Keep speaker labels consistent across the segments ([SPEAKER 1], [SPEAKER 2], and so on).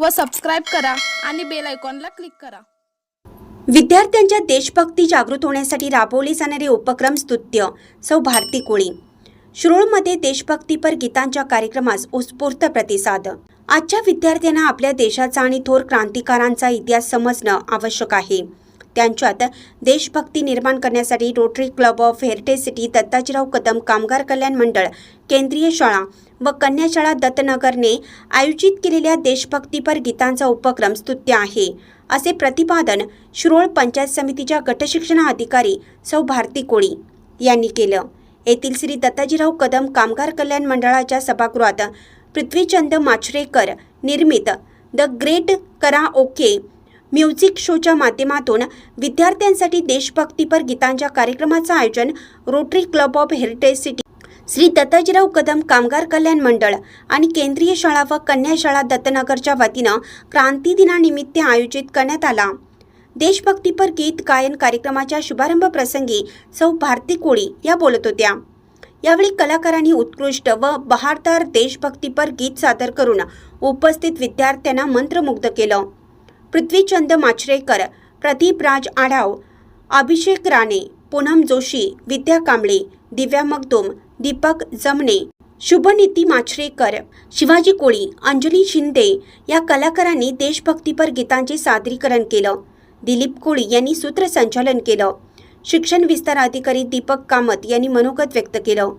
[SPEAKER 1] व सबस्क्राईब करा आणि बेल आयकॉनला क्लिक करा।
[SPEAKER 2] विद्यार्थ्यांच्या देशभक्ती जागृत होण्यासाठी राबवले जाणारे उपक्रम स्तुत्य सौ भारती कोळी। शिरोळमध्ये देशभक्तीपर गीतांच्या कार्यक्रमास उत्स्फूर्त प्रतिसाद। आजच्या विद्यार्थ्यांना आपल्या देशाचा आणि थोर क्रांतिकारांचा इतिहास समजणं आवश्यक आहे। त्यांच्यात देशभक्ती निर्माण करण्यासाठी rotary club of heritage city Dattajirao Kadam कामगार कल्याण मंडळ केंद्रीय शाळा व कन्या शाळा दत्तनगरने आयोजित केलेल्या देशभक्तीपर गीतांचा उपक्रम स्तुत्य आहे, असे प्रतिपादन शिरोळ पंचायत समितीच्या गटशिक्षणाधिकारी सौ भारती कोळी यांनी केलं। येथील श्री दत्ताजीराव कदम कामगार कल्याण मंडळाच्या सभागृहात पृथ्वीचंद माचरेकर निर्मित द ग्रेट कराओके म्युझिक शोच्या माध्यमातून विद्यार्थ्यांसाठी देशभक्तीपर गीतांच्या कार्यक्रमाचं आयोजन rotary club of heritage city Shri Dattajirao Kadam कामगार कल्याण मंडळ आणि केंद्रीय शाळा व कन्या शाळा दत्तनगरच्या वतीनं क्रांती दिनानिमित्त आयोजित करण्यात आला। देशभक्तीपर गीत गायन कार्यक्रमाच्या शुभारंभ प्रसंगी सौ भारती कोळी या बोलत होत्या। यावेळी कलाकारांनी उत्कृष्ट व बहारदार देशभक्तीपर गीत सादर करून उपस्थित विद्यार्थ्यांना मंत्रमुग्ध केलं। पृथ्वीचंद माचरेकर, प्रदीप राज आढाव, अभिषेक राणे, पूनम जोशी, विद्या कांबळे, दिव्या मगदूम, दीपक जमणे, शुभनीती माचरेकर, शिवाजी कोळी, अंजली शिंदे या कलाकारांनी देशभक्तीपर गीतांचे सादरीकरण केलं। दिलीप कोळी यांनी सूत्रसंचालन केलं। शिक्षण विस्तार अधिकारी दीपक कामत यांनी मनोगत व्यक्त केलं।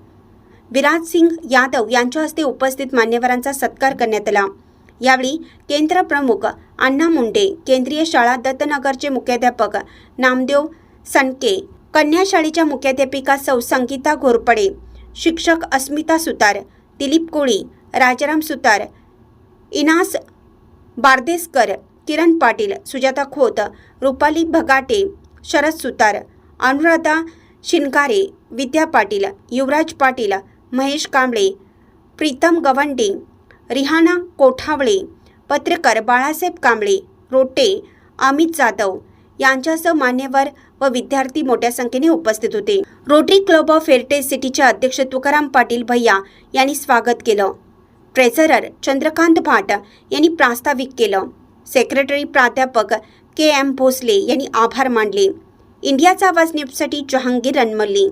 [SPEAKER 2] विराज सिंग यादव यांच्या हस्ते उपस्थित मान्यवरांचा सत्कार करण्यात आला। यावेळी केंद्र प्रमुख अण्णा मुंडे, केंद्रीय शाळा दत्तनगरचे मुख्याध्यापक नामदेव सनके, कन्या शाळेच्या मुख्याध्यापिका सौ संगीता घोरपडे, शिक्षक अस्मिता सुतार, दिलीप कोळी, राजाराम सुतार, इनास बारदेसकर, किरण पाटील, सुजाता खोत, रुपाली भगाटे, शरद सुतार, अनुराधा शिनगारे, विद्या पाटील, युवराज पाटील, महेश कांबळे, प्रीतम गवंडे, रिहाना कोठावळे, पत्रकार बाळासाहेब कांबळे, रोटे, अमित जाधव यांच्यासह मान्यवर व विद्यार्थी मोठ्या संख्येने उपस्थित होते। रोटरी क्लब ऑफ हेरिटेज सिटीचे अध्यक्ष तुकाराम पाटील भैया यांनी स्वागत केलं। ट्रेझरर चंद्रकांत भाट यांनी प्रास्ताविक केलं। सेक्रेटरी प्राध्यापक के एम भोसले यांनी आभार मानले। इंडियाचा आवाज न्यूजसाठी जहांगीर रणमल्ली।